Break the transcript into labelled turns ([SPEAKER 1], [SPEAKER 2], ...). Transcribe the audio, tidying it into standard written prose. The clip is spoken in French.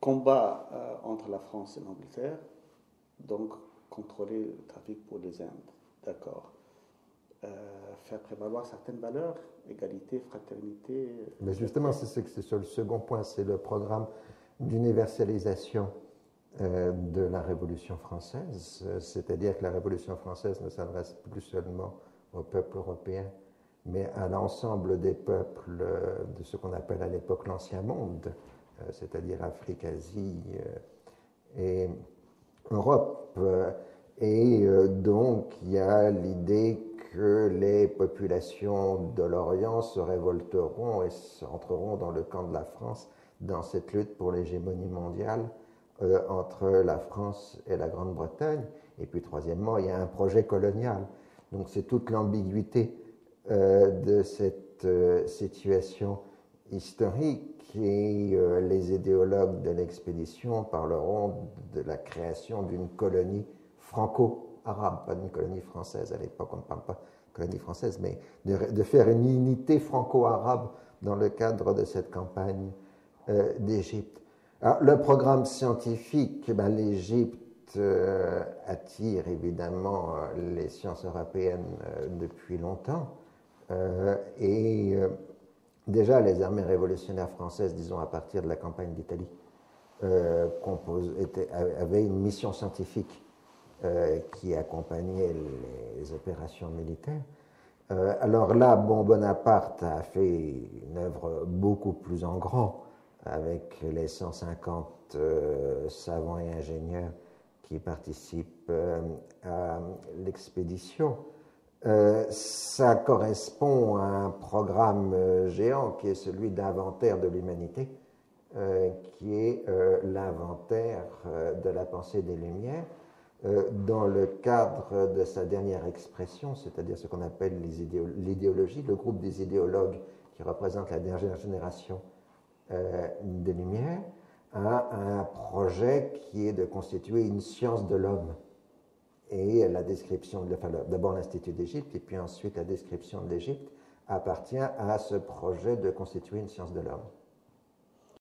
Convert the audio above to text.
[SPEAKER 1] combat entre la France et l'Angleterre, donc contrôler le trafic pour les Indes. D'accord. Faire prévaloir certaines valeurs, égalité, fraternité.
[SPEAKER 2] Mais justement, c'est sur le second point, c'est le programme d'universalisation de la Révolution française, c'est-à-dire que la Révolution française ne s'adresse plus seulement au peuple européen, mais à l'ensemble des peuples de ce qu'on appelle à l'époque l'Ancien Monde, c'est-à-dire Afrique, Asie et Europe. Et donc, il y a l'idée que les populations de l'Orient se révolteront et entreront dans le camp de la France dans cette lutte pour l'hégémonie mondiale entre la France et la Grande-Bretagne. Et puis, troisièmement, il y a un projet colonial. Donc, c'est toute l'ambiguïté de cette situation historique et les idéologues de l'expédition parleront de la création d'une colonie franco-arabe, pas d'une colonie française. À l'époque, on ne parle pas de colonie française, mais de faire une unité franco-arabe dans le cadre de cette campagne d'Égypte. Alors, le programme scientifique, l'Égypte attire évidemment les sciences européennes depuis longtemps. Déjà, les armées révolutionnaires françaises, disons à partir de la campagne d'Italie, avaient une mission scientifique qui accompagnait les opérations militaires. Alors là, Bonaparte a fait une œuvre beaucoup plus en grand, avec les 150 savants et ingénieurs qui participent à l'expédition. Ça correspond à un programme géant qui est celui d'inventaire de l'humanité, qui est l'inventaire de la pensée des Lumières, dans le cadre de sa dernière expression, c'est-à-dire ce qu'on appelle l'idéologie, le groupe des idéologues qui représente la dernière génération des Lumières, a un projet qui est de constituer une science de l'homme. Et la description, d'abord l'Institut d'Égypte, et puis ensuite la description de l'Égypte, appartient à ce projet de constituer une science de l'homme.